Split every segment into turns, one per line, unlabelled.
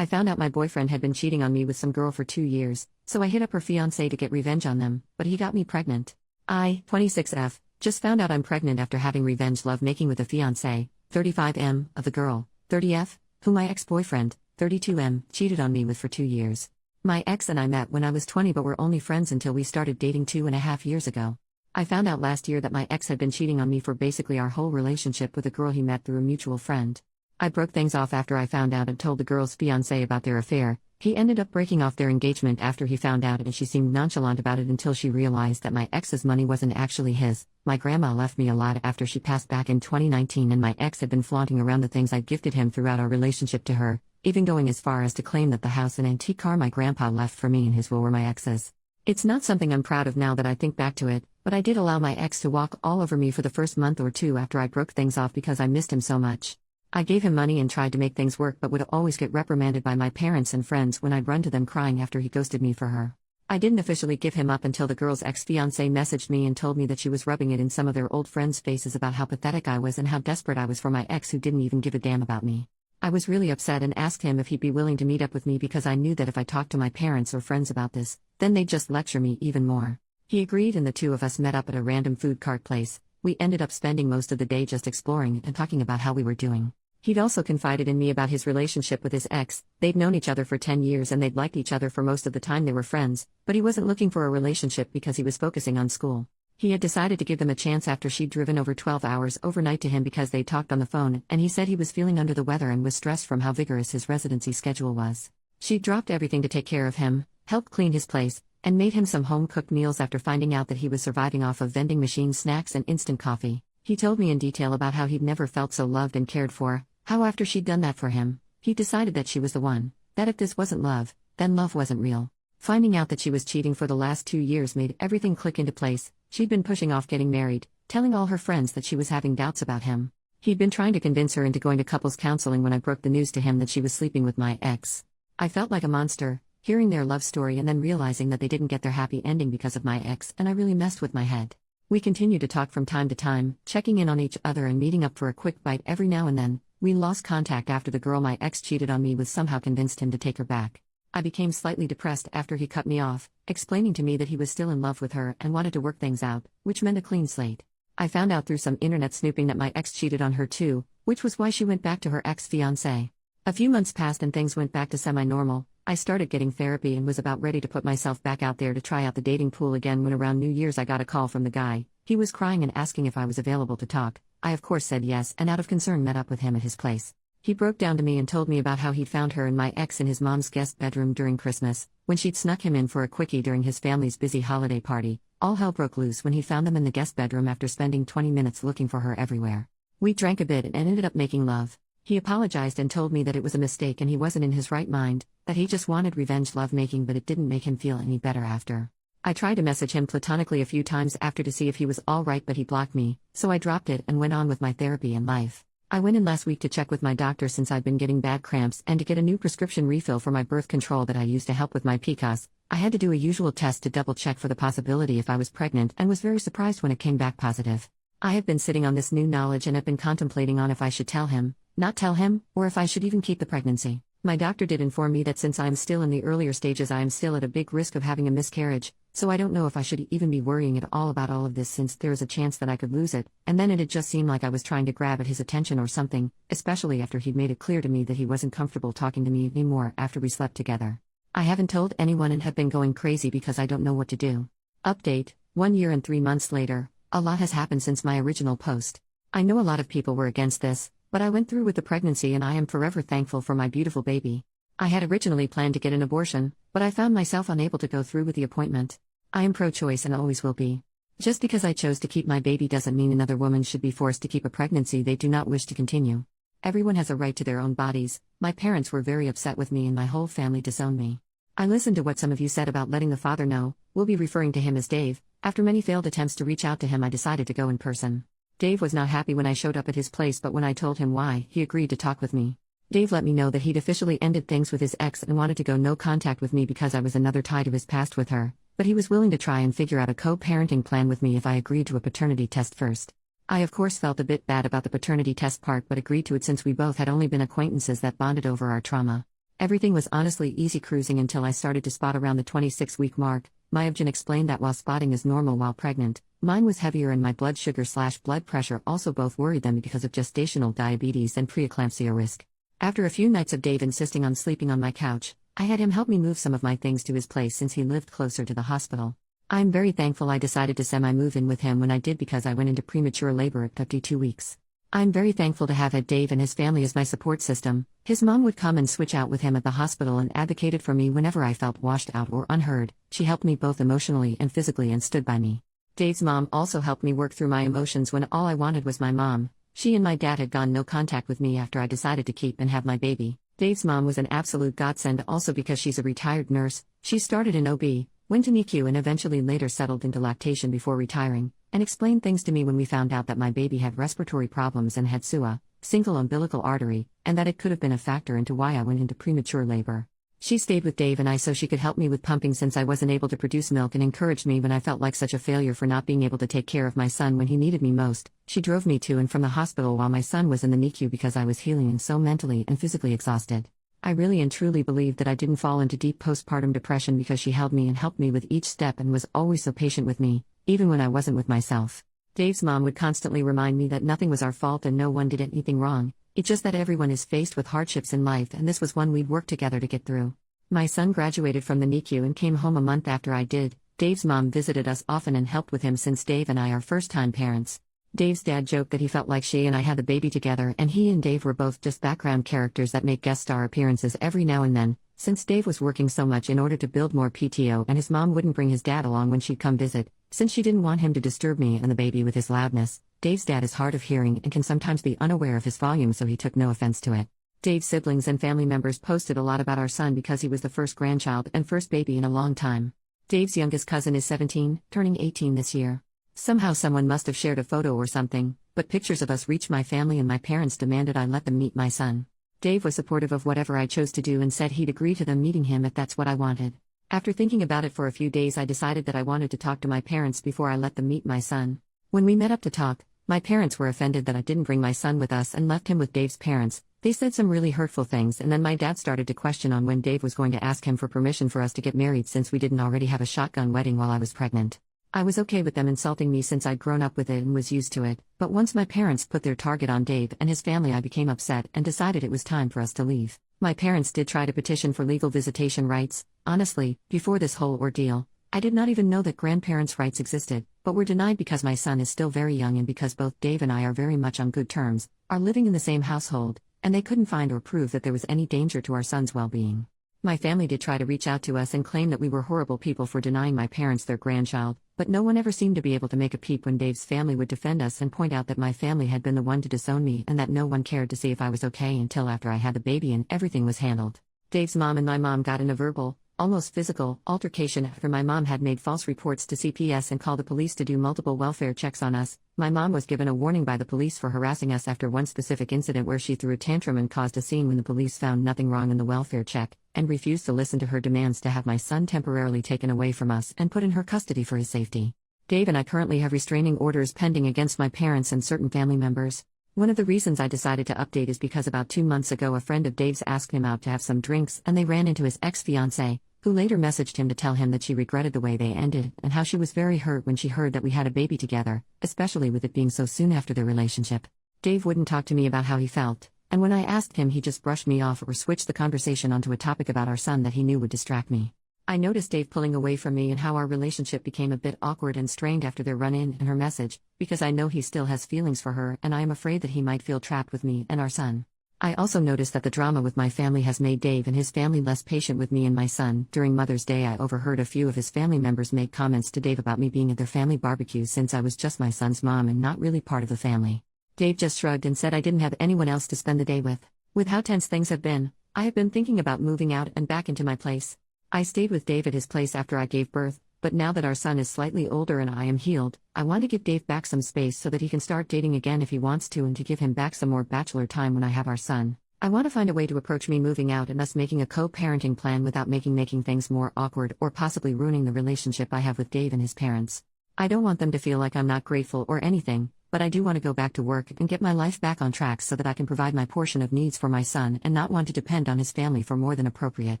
I found out my boyfriend had been cheating on me with some girl for 2 years, so I hit up her fiancé to get revenge on them, but he got me pregnant. I, 26F, just found out I'm pregnant after having revenge love making with a fiancé, 35M, of the girl, 30F, who my ex-boyfriend, 32M, cheated on me with for 2 years. My ex and I met when I was 20 but were only friends until we started dating 2.5 years ago. I found out last year that my ex had been cheating on me for basically our whole relationship with a girl he met through a mutual friend. I broke things off after I found out and told the girl's fiancé about their affair. He ended up breaking off their engagement after he found out, and she seemed nonchalant about it until she realized that my ex's money wasn't actually his. My grandma left me a lot after she passed back in 2019, and my ex had been flaunting around the things I'd gifted him throughout our relationship to her, even going as far as to claim that the house and antique car my grandpa left for me and his will were my ex's. It's not something I'm proud of now that I think back to it, but I did allow my ex to walk all over me for the first month or two after I broke things off because I missed him so much. I gave him money and tried to make things work but would always get reprimanded by my parents and friends when I'd run to them crying after he ghosted me for her. I didn't officially give him up until the girl's ex-fiancé messaged me and told me that she was rubbing it in some of their old friends' faces about how pathetic I was and how desperate I was for my ex who didn't even give a damn about me. I was really upset and asked him if he'd be willing to meet up with me because I knew that if I talked to my parents or friends about this, then they'd just lecture me even more. He agreed and the two of us met up at a random food cart place. We ended up spending most of the day just exploring and talking about how we were doing. He'd also confided in me about his relationship with his ex. They'd known each other for 10 years and they'd liked each other for most of the time they were friends, but he wasn't looking for a relationship because he was focusing on school. He had decided to give them a chance after she'd driven over 12 hours overnight to him because they talked on the phone, and he said he was feeling under the weather and was stressed from how vigorous his residency schedule was. She'd dropped everything to take care of him, helped clean his place, and made him some home-cooked meals after finding out that he was surviving off of vending machine snacks and instant coffee. He told me in detail about how he'd never felt so loved and cared for, how after she'd done that for him, he decided that she was the one, that if this wasn't love, then love wasn't real. Finding out that she was cheating for the last 2 years made everything click into place. She'd been pushing off getting married, telling all her friends that she was having doubts about him. He'd been trying to convince her into going to couples counseling when I broke the news to him that she was sleeping with my ex. I felt like a monster, hearing their love story and then realizing that they didn't get their happy ending because of my ex, and I really messed with my head. We continued to talk from time to time, checking in on each other and meeting up for a quick bite every now and then. We lost contact after the girl my ex cheated on me with somehow convinced him to take her back. I became slightly depressed after he cut me off, explaining to me that he was still in love with her and wanted to work things out, which meant a clean slate. I found out through some internet snooping that my ex cheated on her too, which was why she went back to her ex-fiancé. A few months passed and things went back to semi-normal. I started getting therapy and was about ready to put myself back out there to try out the dating pool again when around New Year's I got a call from the guy. He was crying and asking if I was available to talk. I of course said yes and out of concern met up with him at his place. He broke down to me and told me about how he'd found her and my ex in his mom's guest bedroom during Christmas, when she'd snuck him in for a quickie during his family's busy holiday party. All hell broke loose when he found them in the guest bedroom after spending 20 minutes looking for her everywhere. We drank a bit and ended up making love. He apologized and told me that it was a mistake and he wasn't in his right mind, that he just wanted revenge lovemaking but it didn't make him feel any better after. I tried to message him platonically a few times after to see if he was alright but he blocked me, so I dropped it and went on with my therapy and life. I went in last week to check with my doctor since I'd been getting bad cramps and to get a new prescription refill for my birth control that I use to help with my PCOS. I had to do a usual test to double check for the possibility if I was pregnant and was very surprised when it came back positive. I have been sitting on this new knowledge and have been contemplating on if I should tell him, not tell him, or if I should even keep the pregnancy. My doctor did inform me that since I am still in the earlier stages I am still at a big risk of having a miscarriage, so I don't know if I should even be worrying at all about all of this since there is a chance that I could lose it, and then it'd just seem like I was trying to grab at his attention or something, especially after he'd made it clear to me that he wasn't comfortable talking to me anymore after we slept together. I haven't told anyone and have been going crazy because I don't know what to do. Update, 1 year and 3 months later, a lot has happened since my original post. I know a lot of people were against this, but I went through with the pregnancy and I am forever thankful for my beautiful baby. I had originally planned to get an abortion, but I found myself unable to go through with the appointment. I am pro-choice and always will be. Just because I chose to keep my baby doesn't mean another woman should be forced to keep a pregnancy they do not wish to continue. Everyone has a right to their own bodies. My parents were very upset with me and my whole family disowned me. I listened to what some of you said about letting the father know. We'll be referring to him as Dave. After many failed attempts to reach out to him I decided to go in person. Dave was not happy when I showed up at his place but when I told him why, he agreed to talk with me. Dave let me know that he'd officially ended things with his ex and wanted to go no contact with me because I was another tie to his past with her, but he was willing to try and figure out a co-parenting plan with me if I agreed to a paternity test first. I of course felt a bit bad about the paternity test part but agreed to it since we both had only been acquaintances that bonded over our trauma. Everything was honestly easy cruising until I started to spot around the 26-week mark. Myobgen explained that while spotting is normal while pregnant, mine was heavier and my blood sugar/blood pressure also both worried them because of gestational diabetes and preeclampsia risk. After a few nights of Dave insisting on sleeping on my couch, I had him help me move some of my things to his place since he lived closer to the hospital. I'm very thankful I decided to semi-move in with him when I did because I went into premature labor at 52 weeks. I'm very thankful to have had Dave and his family as my support system. His mom would come and switch out with him at the hospital and advocated for me whenever I felt washed out or unheard. She helped me both emotionally and physically and stood by me. Dave's mom also helped me work through my emotions when all I wanted was my mom. She and my dad had gone no contact with me after I decided to keep and have my baby. Dave's mom was an absolute godsend also because she's a retired nurse. She started in OB, went to NICU and eventually later settled into lactation before retiring, and explained things to me when we found out that my baby had respiratory problems and had SUA, single umbilical artery, and that it could have been a factor into why I went into premature labor. She stayed with Dave and I so she could help me with pumping since I wasn't able to produce milk and encouraged me when I felt like such a failure for not being able to take care of my son when he needed me most. She drove me to and from the hospital while my son was in the NICU because I was healing and so mentally and physically exhausted. I really and truly believe that I didn't fall into deep postpartum depression because she held me and helped me with each step and was always so patient with me, even when I wasn't with myself. Dave's mom would constantly remind me that nothing was our fault and no one did anything wrong, it's just that everyone is faced with hardships in life and this was one we'd work together to get through. My son graduated from the NICU and came home a month after I did. Dave's mom visited us often and helped with him since Dave and I are first-time parents. Dave's dad joked that he felt like she and I had the baby together and he and Dave were both just background characters that make guest star appearances every now and then, since Dave was working so much in order to build more PTO and his mom wouldn't bring his dad along when she'd come visit, since she didn't want him to disturb me and the baby with his loudness. Dave's dad is hard of hearing and can sometimes be unaware of his volume so he took no offense to it. Dave's siblings and family members posted a lot about our son because he was the first grandchild and first baby in a long time. Dave's youngest cousin is 17, turning 18 this year. Somehow someone must have shared a photo or something, but pictures of us reached my family and my parents demanded I let them meet my son. Dave was supportive of whatever I chose to do and said he'd agree to them meeting him if that's what I wanted. After thinking about it for a few days I decided that I wanted to talk to my parents before I let them meet my son. When we met up to talk, my parents were offended that I didn't bring my son with us and left him with Dave's parents. They said some really hurtful things and then my dad started to question on when Dave was going to ask him for permission for us to get married since we didn't already have a shotgun wedding while I was pregnant. I was okay with them insulting me since I'd grown up with it and was used to it, but once my parents put their target on Dave and his family I became upset and decided it was time for us to leave. My parents did try to petition for legal visitation rights. Honestly, before this whole ordeal, I did not even know that grandparents' rights existed, but were denied because my son is still very young and because both Dave and I are very much on good terms, are living in the same household, and they couldn't find or prove that there was any danger to our son's well-being. My family did try to reach out to us and claim that we were horrible people for denying my parents their grandchild, but no one ever seemed to be able to make a peep when Dave's family would defend us and point out that my family had been the one to disown me and that no one cared to see if I was okay until after I had the baby and everything was handled. Dave's mom and my mom got in a verbal, almost physical, altercation after my mom had made false reports to CPS and called the police to do multiple welfare checks on us. My mom was given a warning by the police for harassing us after one specific incident where she threw a tantrum and caused a scene when the police found nothing wrong in the welfare check, and refused to listen to her demands to have my son temporarily taken away from us and put in her custody for his safety. Dave and I currently have restraining orders pending against my parents and certain family members. One of the reasons I decided to update is because about 2 months ago a friend of Dave's asked him out to have some drinks and they ran into his ex-fiancée, who later messaged him to tell him that she regretted the way they ended and how she was very hurt when she heard that we had a baby together, especially with it being so soon after their relationship. Dave wouldn't talk to me about how he felt, and when I asked him he just brushed me off or switched the conversation onto a topic about our son that he knew would distract me. I noticed Dave pulling away from me and how our relationship became a bit awkward and strained after their run-in and her message, because I know he still has feelings for her and I am afraid that he might feel trapped with me and our son. I also noticed that the drama with my family has made Dave and his family less patient with me and my son. During Mother's Day I overheard a few of his family members make comments to Dave about me being at their family barbecue since I was just my son's mom and not really part of the family. Dave just shrugged and said I didn't have anyone else to spend the day with. With how tense things have been, I have been thinking about moving out and back into my place. I stayed with Dave at his place after I gave birth, but now that our son is slightly older and I am healed, I want to give Dave back some space so that he can start dating again if he wants to and to give him back some more bachelor time when I have our son. I want to find a way to approach me moving out and us making a co-parenting plan without making things more awkward or possibly ruining the relationship I have with Dave and his parents. I don't want them to feel like I'm not grateful or anything, but I do want to go back to work and get my life back on track so that I can provide my portion of needs for my son and not want to depend on his family for more than appropriate.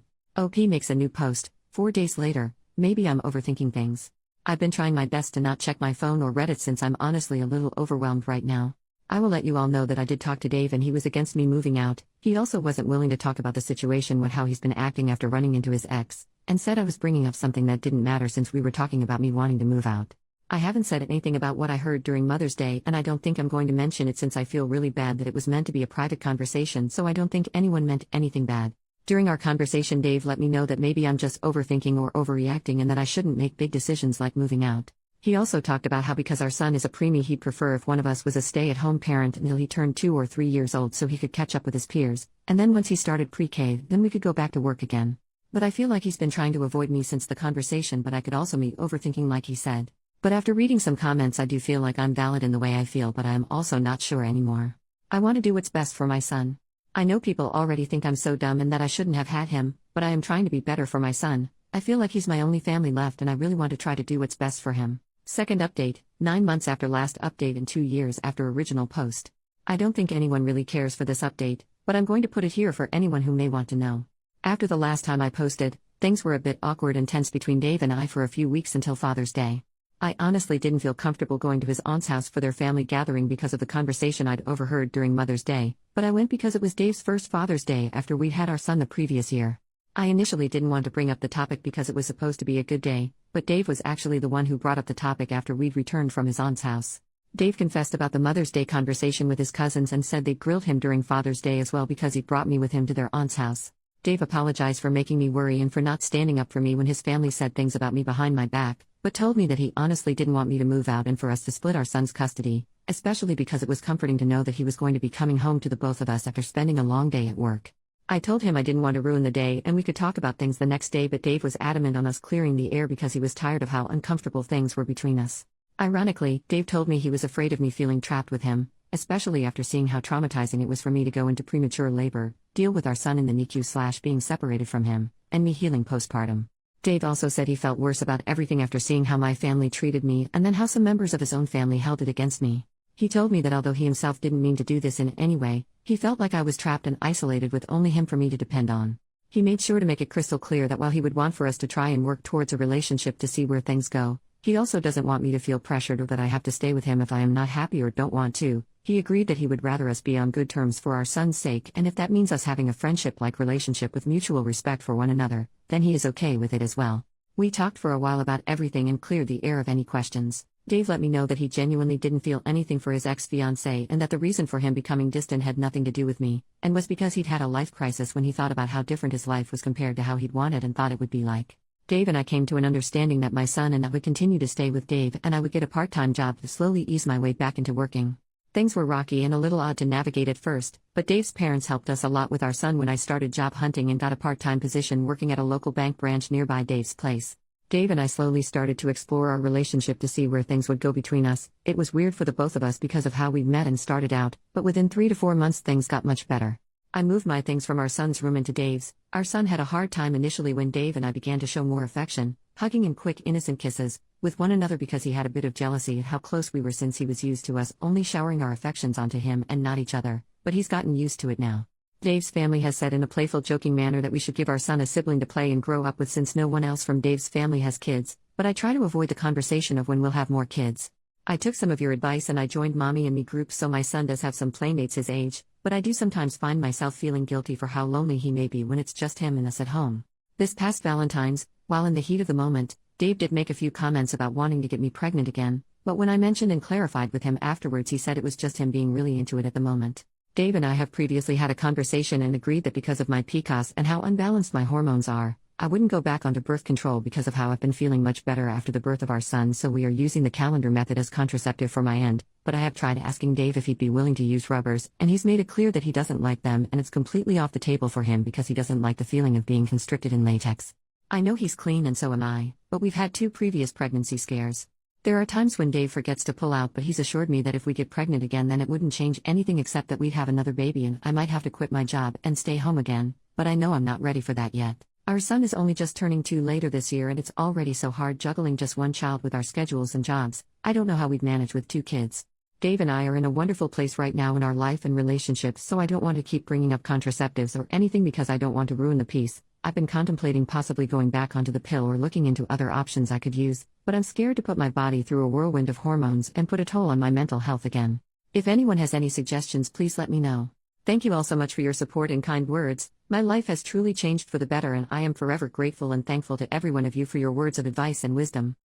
OP makes a new post, 4 days later. Maybe I'm overthinking things. I've been trying my best to not check my phone or Reddit since I'm honestly a little overwhelmed right now. I will let you all know that I did talk to Dave and he was against me moving out. He also wasn't willing to talk about the situation with how he's been acting after running into his ex, and said I was bringing up something that didn't matter since we were talking about me wanting to move out. I haven't said anything about what I heard during Mother's Day, and I don't think I'm going to mention it since I feel really bad that it was meant to be a private conversation, so I don't think anyone meant anything bad. During our conversation, Dave let me know that maybe I'm just overthinking or overreacting and that I shouldn't make big decisions like moving out. He also talked about how because our son is a preemie, he'd prefer if one of us was a stay-at-home parent until he turned 2 or 3 years old so he could catch up with his peers, and then once he started pre-K, then we could go back to work again. But I feel like he's been trying to avoid me since the conversation, but I could also be overthinking like he said. But after reading some comments, I do feel like I'm valid in the way I feel, but I am also not sure anymore. I want to do what's best for my son. I know people already think I'm so dumb and that I shouldn't have had him, but I am trying to be better for my son. I feel like he's my only family left and I really want to try to do what's best for him. Second update, 9 months after last update and 2 years after original post. I don't think anyone really cares for this update, but I'm going to put it here for anyone who may want to know. After the last time I posted, things were a bit awkward and tense between Dave and I for a few weeks until Father's Day. I honestly didn't feel comfortable going to his aunt's house for their family gathering because of the conversation I'd overheard during Mother's Day, but I went because it was Dave's first Father's Day after we'd had our son the previous year. I initially didn't want to bring up the topic because it was supposed to be a good day, but Dave was actually the one who brought up the topic after we'd returned from his aunt's house. Dave confessed about the Mother's Day conversation with his cousins and said they grilled him during Father's Day as well because he brought me with him to their aunt's house. Dave apologized for making me worry and for not standing up for me when his family said things about me behind my back, but told me that he honestly didn't want me to move out and for us to split our son's custody, especially because it was comforting to know that he was going to be coming home to the both of us after spending a long day at work. I told him I didn't want to ruin the day and we could talk about things the next day, but Dave was adamant on us clearing the air because he was tired of how uncomfortable things were between us. Ironically, Dave told me he was afraid of me feeling trapped with him, especially after seeing how traumatizing it was for me to go into premature labor, deal with our son in the NICU/being separated from him, and me healing postpartum. Dave also said he felt worse about everything after seeing how my family treated me and then how some members of his own family held it against me. He told me that although he himself didn't mean to do this in any way, he felt like I was trapped and isolated with only him for me to depend on. He made sure to make it crystal clear that while he would want for us to try and work towards a relationship to see where things go, he also doesn't want me to feel pressured or that I have to stay with him if I am not happy or don't want to. He agreed that he would rather us be on good terms for our son's sake, and if that means us having a friendship-like relationship with mutual respect for one another, then he is okay with it as well. We talked for a while about everything and cleared the air of any questions. Dave let me know that he genuinely didn't feel anything for his ex-fiancée and that the reason for him becoming distant had nothing to do with me, and was because he'd had a life crisis when he thought about how different his life was compared to how he'd wanted and thought it would be like. Dave and I came to an understanding that my son and I would continue to stay with Dave and I would get a part-time job to slowly ease my way back into working. Things were rocky and a little odd to navigate at first, but Dave's parents helped us a lot with our son when I started job hunting and got a part-time position working at a local bank branch nearby Dave's place. Dave and I slowly started to explore our relationship to see where things would go between us. It was weird for the both of us because of how we'd met and started out, but within 3 to 4 months things got much better. I moved my things from our son's room into Dave's. Our son had a hard time initially when Dave and I began to show more affection, hugging and quick innocent kisses, with one another because he had a bit of jealousy at how close we were since he was used to us only showering our affections onto him and not each other, but he's gotten used to it now. Dave's family has said in a playful joking manner that we should give our son a sibling to play and grow up with since no one else from Dave's family has kids, but I try to avoid the conversation of when we'll have more kids. I took some of your advice and I joined Mommy and Me groups so my son does have some playmates his age, but I do sometimes find myself feeling guilty for how lonely he may be when it's just him and us at home. This past Valentine's, while in the heat of the moment, Dave did make a few comments about wanting to get me pregnant again, but when I mentioned and clarified with him afterwards he said it was just him being really into it at the moment. Dave and I have previously had a conversation and agreed that because of my PCOS and how unbalanced my hormones are, I wouldn't go back onto birth control because of how I've been feeling much better after the birth of our son, so we are using the calendar method as contraceptive for my end, but I have tried asking Dave if he'd be willing to use rubbers, and he's made it clear that he doesn't like them and it's completely off the table for him because he doesn't like the feeling of being constricted in latex. I know he's clean and so am I, but we've had 2 previous pregnancy scares. There are times when Dave forgets to pull out, but he's assured me that if we get pregnant again then it wouldn't change anything except that we'd have another baby and I might have to quit my job and stay home again, but I know I'm not ready for that yet. Our son is only just turning 2 later this year and it's already so hard juggling just one child with our schedules and jobs. I don't know how we'd manage with 2 kids. Dave and I are in a wonderful place right now in our life and relationships, so I don't want to keep bringing up contraceptives or anything because I don't want to ruin the peace. I've been contemplating possibly going back onto the pill or looking into other options I could use, but I'm scared to put my body through a whirlwind of hormones and put a toll on my mental health again. If anyone has any suggestions, please let me know. Thank you all so much for your support and kind words. My life has truly changed for the better, and I am forever grateful and thankful to every one of you for your words of advice and wisdom.